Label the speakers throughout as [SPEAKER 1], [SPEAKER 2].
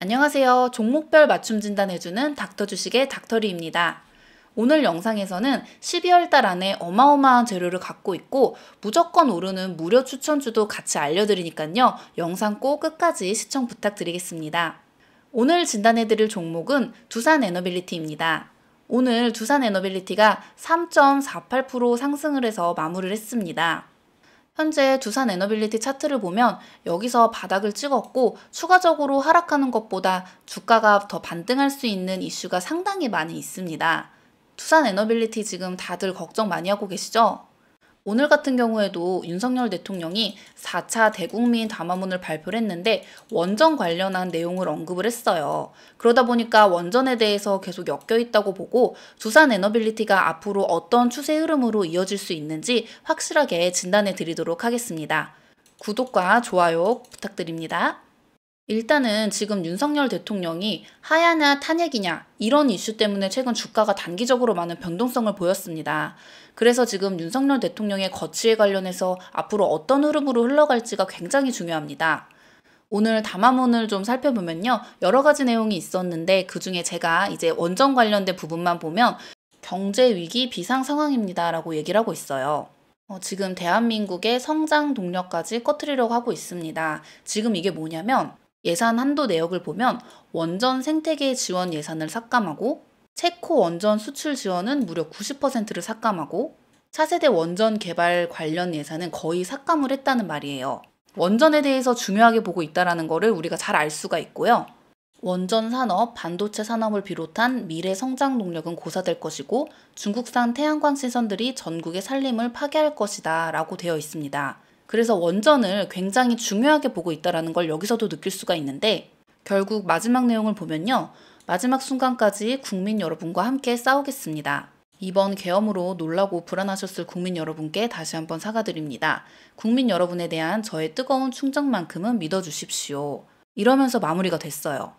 [SPEAKER 1] 안녕하세요. 종목별 맞춤 진단해주는 닥터주식의 닥터리입니다. 오늘 영상에서는 12월 달 안에 어마어마한 재료를 갖고 있고 무조건 오르는 무료 추천주도 같이 알려드리니까요. 영상 꼭 끝까지 시청 부탁드리겠습니다. 오늘 진단해드릴 종목은 두산에너빌리티입니다. 오늘 두산에너빌리티가 3.48% 상승을 해서 마무리를 했습니다. 현재 두산에너빌리티 차트를 보면 여기서 바닥을 찍었고 추가적으로 하락하는 것보다 주가가 더 반등할 수 있는 이슈가 상당히 많이 있습니다. 두산에너빌리티 지금 다들 걱정 많이 하고 계시죠? 오늘 같은 경우에도 윤석열 대통령이 4차 대국민 담화문을 발표를 했는데 원전 관련한 내용을 언급을 했어요. 그러다 보니까 원전에 대해서 계속 엮여 있다고 보고 두산에너빌리티가 앞으로 어떤 추세 흐름으로 이어질 수 있는지 확실하게 진단해 드리도록 하겠습니다. 구독과 좋아요 부탁드립니다. 일단은 지금 윤석열 대통령이 하야냐 탄핵이냐 이런 이슈 때문에 최근 주가가 단기적으로 많은 변동성을 보였습니다. 그래서 지금 윤석열 대통령의 거취에 관련해서 앞으로 어떤 흐름으로 흘러갈지가 굉장히 중요합니다. 오늘 담화문을 좀 살펴보면요. 여러 가지 내용이 있었는데 그중에 제가 이제 원전 관련된 부분만 보면 경제 위기 비상 상황입니다 라고 얘기를 하고 있어요. 지금 대한민국의 성장 동력까지 꺼트리려고 하고 있습니다. 지금 이게 뭐냐면 예산 한도 내역을 보면 원전 생태계 지원 예산을 삭감하고 체코 원전 수출 지원은 무려 90%를 삭감하고 차세대 원전 개발 관련 예산은 거의 삭감을 했다는 말이에요. 원전에 대해서 중요하게 보고 있다는 거를 우리가 잘 알 수가 있고요. 원전 산업, 반도체 산업을 비롯한 미래 성장 동력은 고사될 것이고 중국산 태양광 시설들이 전국의 산림을 파괴할 것이다 라고 되어 있습니다. 그래서 원전을 굉장히 중요하게 보고 있다는 걸 여기서도 느낄 수가 있는데 결국 마지막 내용을 보면요. 마지막 순간까지 국민 여러분과 함께 싸우겠습니다. 이번 계엄으로 놀라고 불안하셨을 국민 여러분께 다시 한번 사과드립니다. 국민 여러분에 대한 저의 뜨거운 충정만큼은 믿어주십시오. 이러면서 마무리가 됐어요.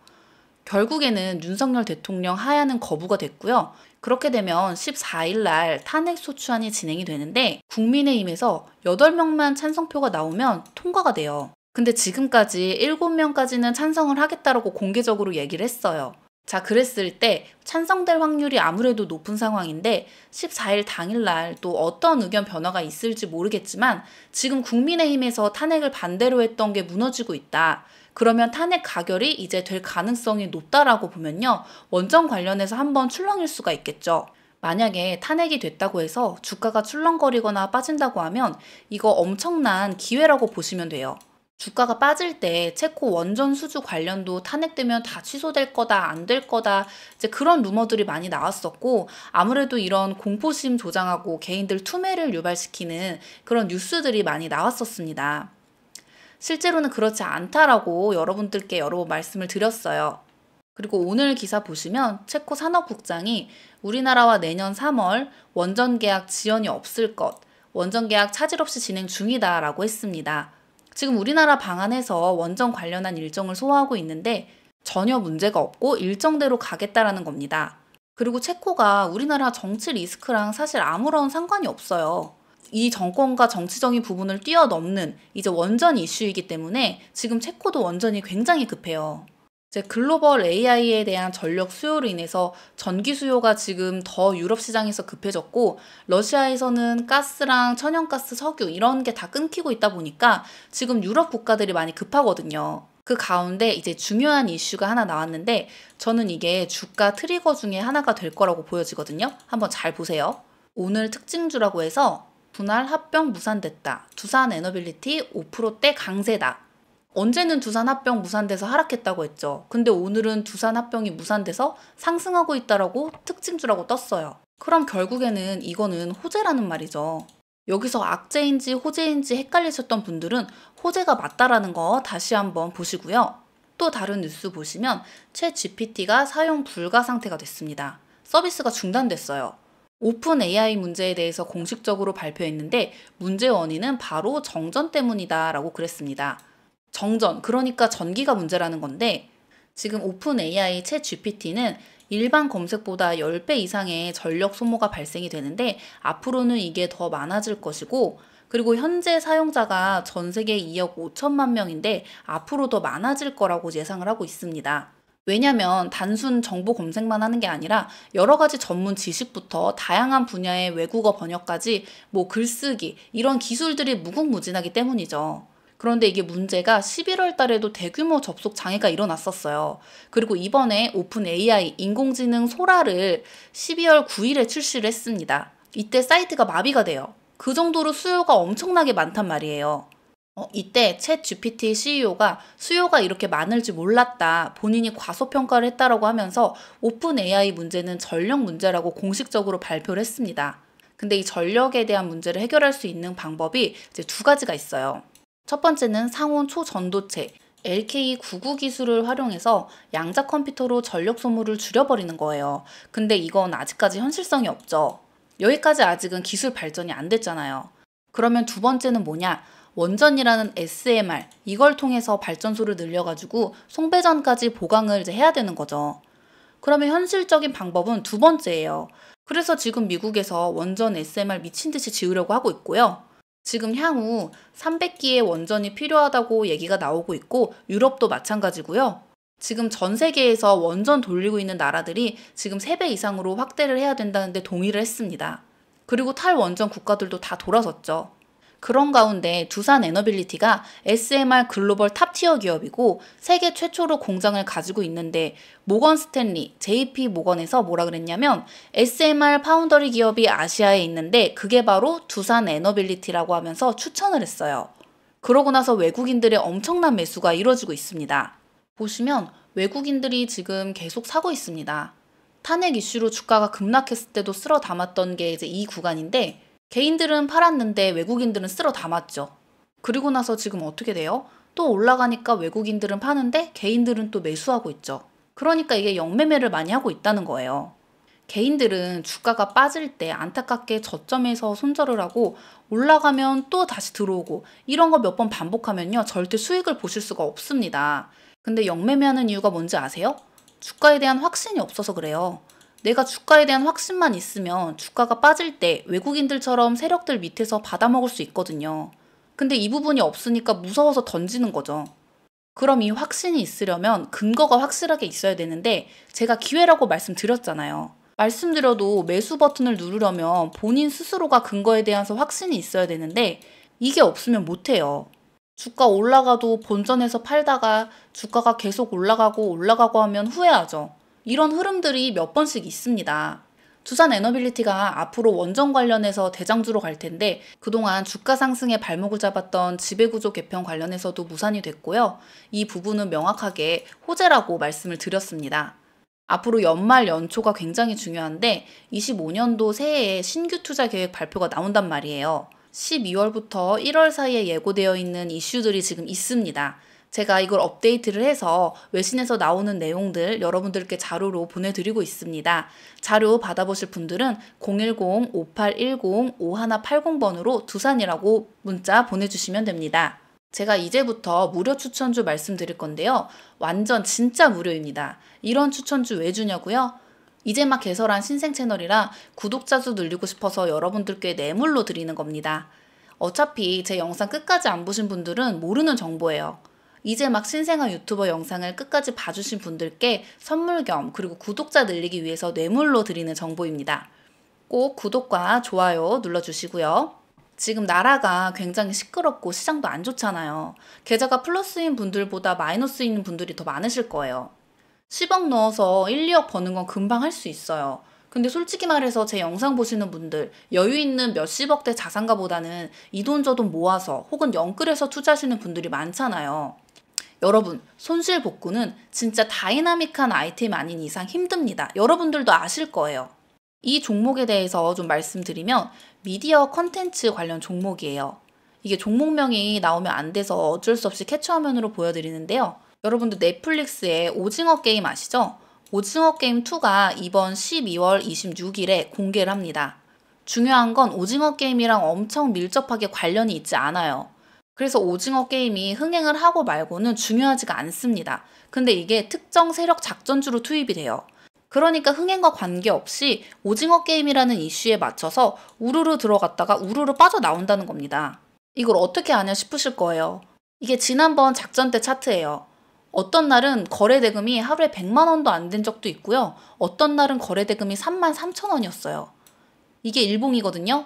[SPEAKER 1] 결국에는 윤석열 대통령 하야는 거부가 됐고요. 그렇게 되면 14일 날 탄핵 소추안이 진행이 되는데 국민의힘에서 8명만 찬성표가 나오면 통과가 돼요. 근데 지금까지 7명까지는 찬성을 하겠다라고 공개적으로 얘기를 했어요. 자, 그랬을 때 찬성될 확률이 아무래도 높은 상황인데 14일 당일날 또 어떤 의견 변화가 있을지 모르겠지만 지금 국민의힘에서 탄핵을 반대로 했던 게 무너지고 있다. 그러면 탄핵 가결이 이제 될 가능성이 높다라고 보면요. 원전 관련해서 한번 출렁일 수가 있겠죠. 만약에 탄핵이 됐다고 해서 주가가 출렁거리거나 빠진다고 하면 이거 엄청난 기회라고 보시면 돼요. 주가가 빠질 때 체코 원전 수주 관련도 탄핵되면 다 취소될 거다, 안 될 거다 이제 그런 루머들이 많이 나왔었고 아무래도 이런 공포심 조장하고 개인들 투매를 유발시키는 그런 뉴스들이 많이 나왔었습니다. 실제로는 그렇지 않다라고 여러분들께 여러 번 말씀을 드렸어요. 그리고 오늘 기사 보시면 체코 산업국장이 우리나라와 내년 3월 원전 계약 지연이 없을 것, 원전 계약 차질 없이 진행 중이다라고 했습니다. 지금 우리나라 방안에서 원전 관련한 일정을 소화하고 있는데 전혀 문제가 없고 일정대로 가겠다라는 겁니다. 그리고 체코가 우리나라 정치 리스크랑 사실 아무런 상관이 없어요. 이 정권과 정치적인 부분을 뛰어넘는 이제 원전 이슈이기 때문에 지금 체코도 원전이 굉장히 급해요. 이제 글로벌 AI에 대한 전력 수요로 인해서 전기 수요가 지금 더 유럽 시장에서 급해졌고 러시아에서는 가스랑 천연가스, 석유 이런 게 다 끊기고 있다 보니까 지금 유럽 국가들이 많이 급하거든요. 그 가운데 이제 중요한 이슈가 하나 나왔는데 저는 이게 주가 트리거 중에 하나가 될 거라고 보여지거든요. 한번 잘 보세요. 오늘 특징주라고 해서 분할 합병 무산됐다. 두산에너빌리티 5%대 강세다. 언제는 두산 합병 무산돼서 하락했다고 했죠. 근데 오늘은 두산 합병이 무산돼서 상승하고 있다라고 특징주라고 떴어요. 그럼 결국에는 이거는 호재라는 말이죠. 여기서 악재인지 호재인지 헷갈리셨던 분들은 호재가 맞다라는 거 다시 한번 보시고요. 또 다른 뉴스 보시면 챗GPT가 사용 불가 상태가 됐습니다. 서비스가 중단됐어요. 오픈 AI 문제에 대해서 공식적으로 발표했는데 문제 원인은 바로 정전 때문이다 라고 그랬습니다. 정전, 그러니까 전기가 문제라는 건데 지금 오픈 AI 챗 GPT는 일반 검색보다 10배 이상의 전력 소모가 발생이 되는데 앞으로는 이게 더 많아질 것이고 그리고 현재 사용자가 전 세계 2억 5천만 명인데 앞으로 더 많아질 거라고 예상을 하고 있습니다. 왜냐면 단순 정보 검색만 하는 게 아니라 여러 가지 전문 지식부터 다양한 분야의 외국어 번역까지 뭐 글쓰기 이런 기술들이 무궁무진하기 때문이죠. 그런데 이게 문제가 11월 달에도 대규모 접속 장애가 일어났었어요. 그리고 이번에 오픈 AI 인공지능 소라를 12월 9일에 출시를 했습니다. 이때 사이트가 마비가 돼요. 그 정도로 수요가 엄청나게 많단 말이에요. 이때 챗 GPT CEO가 수요가 이렇게 많을지 몰랐다. 본인이 과소평가를 했다라고 하면서 오픈 AI 문제는 전력 문제라고 공식적으로 발표를 했습니다. 근데 이 전력에 대한 문제를 해결할 수 있는 방법이 이제 두 가지가 있어요. 첫 번째는 상온 초전도체 LK99 기술을 활용해서 양자 컴퓨터로 전력 소모를 줄여버리는 거예요. 근데 이건 아직까지 현실성이 없죠. 여기까지 아직은 기술 발전이 안 됐잖아요. 그러면 두 번째는 뭐냐? 원전이라는 SMR 이걸 통해서 발전소를 늘려가지고 송배전까지 보강을 이제 해야 되는 거죠. 그러면 현실적인 방법은 두 번째예요. 그래서 지금 미국에서 원전 SMR 미친 듯이 지으려고 하고 있고요. 지금 향후 300기의 원전이 필요하다고 얘기가 나오고 있고 유럽도 마찬가지고요. 지금 전 세계에서 원전 돌리고 있는 나라들이 지금 3배 이상으로 확대를 해야 된다는데 동의를 했습니다. 그리고 탈원전 국가들도 다 돌아섰죠. 그런 가운데 두산 에너빌리티가 SMR 글로벌 탑티어 기업이고 세계 최초로 공장을 가지고 있는데 모건 스탠리, JP 모건에서 뭐라 그랬냐면 SMR 파운더리 기업이 아시아에 있는데 그게 바로 두산 에너빌리티라고 하면서 추천을 했어요. 그러고 나서 외국인들의 엄청난 매수가 이루어지고 있습니다. 보시면 외국인들이 지금 계속 사고 있습니다. 탄핵 이슈로 주가가 급락했을 때도 쓸어 담았던 게 이제 이 구간인데 개인들은 팔았는데 외국인들은 쓸어 담았죠. 그리고 나서 지금 어떻게 돼요? 또 올라가니까 외국인들은 파는데 개인들은 또 매수하고 있죠. 그러니까 이게 역매매를 많이 하고 있다는 거예요. 개인들은 주가가 빠질 때 안타깝게 저점에서 손절을 하고 올라가면 또 다시 들어오고 이런 거 몇 번 반복하면요 절대 수익을 보실 수가 없습니다. 근데 역매매하는 이유가 뭔지 아세요? 주가에 대한 확신이 없어서 그래요. 내가 주가에 대한 확신만 있으면 주가가 빠질 때 외국인들처럼 세력들 밑에서 받아먹을 수 있거든요. 근데 이 부분이 없으니까 무서워서 던지는 거죠. 그럼 이 확신이 있으려면 근거가 확실하게 있어야 되는데 제가 기회라고 말씀드렸잖아요. 말씀드려도 매수 버튼을 누르려면 본인 스스로가 근거에 대해서 확신이 있어야 되는데 이게 없으면 못해요. 주가 올라가도 본전에서 팔다가 주가가 계속 올라가고 하면 후회하죠. 이런 흐름들이 몇 번씩 있습니다. 두산 에너빌리티가 앞으로 원전 관련해서 대장주로 갈 텐데 그동안 주가 상승에 발목을 잡았던 지배구조 개편 관련해서도 무산이 됐고요. 이 부분은 명확하게 호재라고 말씀을 드렸습니다. 앞으로 연말 연초가 굉장히 중요한데 25년도 새해에 신규 투자 계획 발표가 나온단 말이에요. 12월부터 1월 사이에 예고되어 있는 이슈들이 지금 있습니다. 제가 이걸 업데이트를 해서 외신에서 나오는 내용들 여러분들께 자료로 보내드리고 있습니다. 자료 받아보실 분들은 010-5810-5180번으로 두산이라고 문자 보내주시면 됩니다. 제가 이제부터 무료 추천주 말씀드릴 건데요. 완전 진짜 무료입니다. 이런 추천주 왜 주냐고요? 이제 막 개설한 신생 채널이라 구독자 수 늘리고 싶어서 여러분들께 뇌물로 드리는 겁니다. 어차피 제 영상 끝까지 안 보신 분들은 모르는 정보예요. 이제 막 신생아 유튜버 영상을 끝까지 봐주신 분들께 선물 겸 그리고 구독자 늘리기 위해서 뇌물로 드리는 정보입니다. 꼭 구독과 좋아요 눌러주시고요. 지금 나라가 굉장히 시끄럽고 시장도 안 좋잖아요. 계좌가 플러스인 분들보다 마이너스인 분들이 더 많으실 거예요. 10억 넣어서 1, 2억 버는 건 금방 할 수 있어요. 근데 솔직히 말해서 제 영상 보시는 분들 여유 있는 몇십억대 자산가보다는 이 돈 저 돈 모아서 혹은 영끌해서 투자하시는 분들이 많잖아요. 여러분, 손실 복구는 진짜 다이나믹한 아이템 아닌 이상 힘듭니다. 여러분들도 아실 거예요. 이 종목에 대해서 좀 말씀드리면 미디어 컨텐츠 관련 종목이에요. 이게 종목명이 나오면 안 돼서 어쩔 수 없이 캡처 화면으로 보여드리는데요. 여러분들 넷플릭스의 오징어 게임 아시죠? 오징어 게임 2가 이번 12월 26일에 공개를 합니다. 중요한 건 오징어 게임이랑 엄청 밀접하게 관련이 있지 않아요. 그래서 오징어 게임이 흥행을 하고 말고는 중요하지가 않습니다. 근데 이게 특정 세력 작전주로 투입이 돼요. 그러니까 흥행과 관계없이 오징어 게임이라는 이슈에 맞춰서 우르르 들어갔다가 우르르 빠져나온다는 겁니다. 이걸 어떻게 아냐 싶으실 거예요. 이게 지난번 작전 때 차트예요. 어떤 날은 거래 대금이 하루에 100만 원도 안 된 적도 있고요. 어떤 날은 거래 대금이 33,000원이었어요. 이게 일봉이거든요.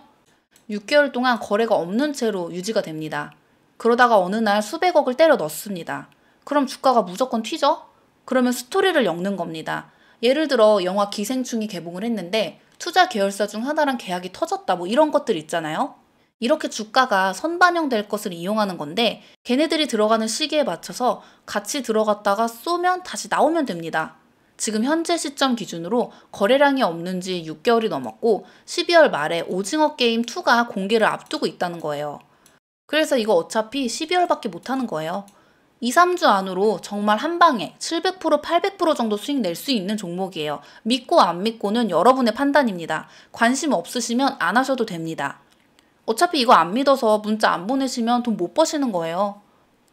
[SPEAKER 1] 6개월 동안 거래가 없는 채로 유지가 됩니다. 그러다가 어느 날 수백억을 때려 넣습니다. 그럼 주가가 무조건 튀죠? 그러면 스토리를 엮는 겁니다. 예를 들어 영화 기생충이 개봉을 했는데 투자 계열사 중 하나랑 계약이 터졌다, 뭐 이런 것들 있잖아요. 이렇게 주가가 선반영될 것을 이용하는 건데 걔네들이 들어가는 시기에 맞춰서 같이 들어갔다가 쏘면 다시 나오면 됩니다. 지금 현재 시점 기준으로 거래량이 없는 지 6개월이 넘었고 12월 말에 오징어 게임 2가 공개를 앞두고 있다는 거예요. 그래서 이거 어차피 12월밖에 못하는 거예요. 2, 3주 안으로 정말 한 방에 700%, 800% 정도 수익 낼 수 있는 종목이에요. 믿고 안 믿고는 여러분의 판단입니다. 관심 없으시면 안 하셔도 됩니다. 어차피 이거 안 믿어서 문자 안 보내시면 돈 못 버시는 거예요.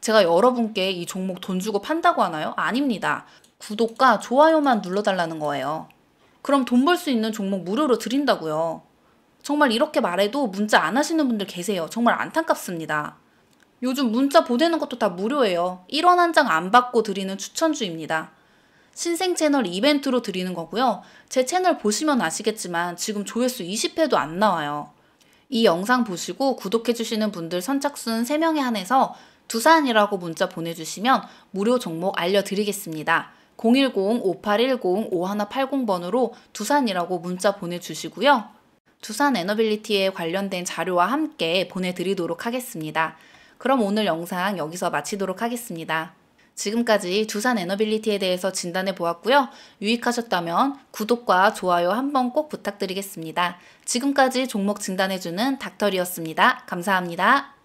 [SPEAKER 1] 제가 여러분께 이 종목 돈 주고 판다고 하나요? 아닙니다. 구독과 좋아요만 눌러달라는 거예요. 그럼 돈 벌 수 있는 종목 무료로 드린다고요. 정말 이렇게 말해도 문자 안 하시는 분들 계세요. 정말 안타깝습니다. 요즘 문자 보내는 것도 다 무료예요. 1원 한 장 안 받고 드리는 추천주입니다. 신생 채널 이벤트로 드리는 거고요. 제 채널 보시면 아시겠지만 지금 조회수 20회도 안 나와요. 이 영상 보시고 구독해주시는 분들 선착순 3명에 한해서 두산이라고 문자 보내주시면 무료 종목 알려드리겠습니다. 010-5810-5180번으로 두산이라고 문자 보내주시고요. 두산 에너빌리티에 관련된 자료와 함께 보내드리도록 하겠습니다. 그럼 오늘 영상 여기서 마치도록 하겠습니다. 지금까지 두산 에너빌리티에 대해서 진단해 보았고요. 유익하셨다면 구독과 좋아요 한번 꼭 부탁드리겠습니다. 지금까지 종목 진단해주는 닥터리였습니다. 감사합니다.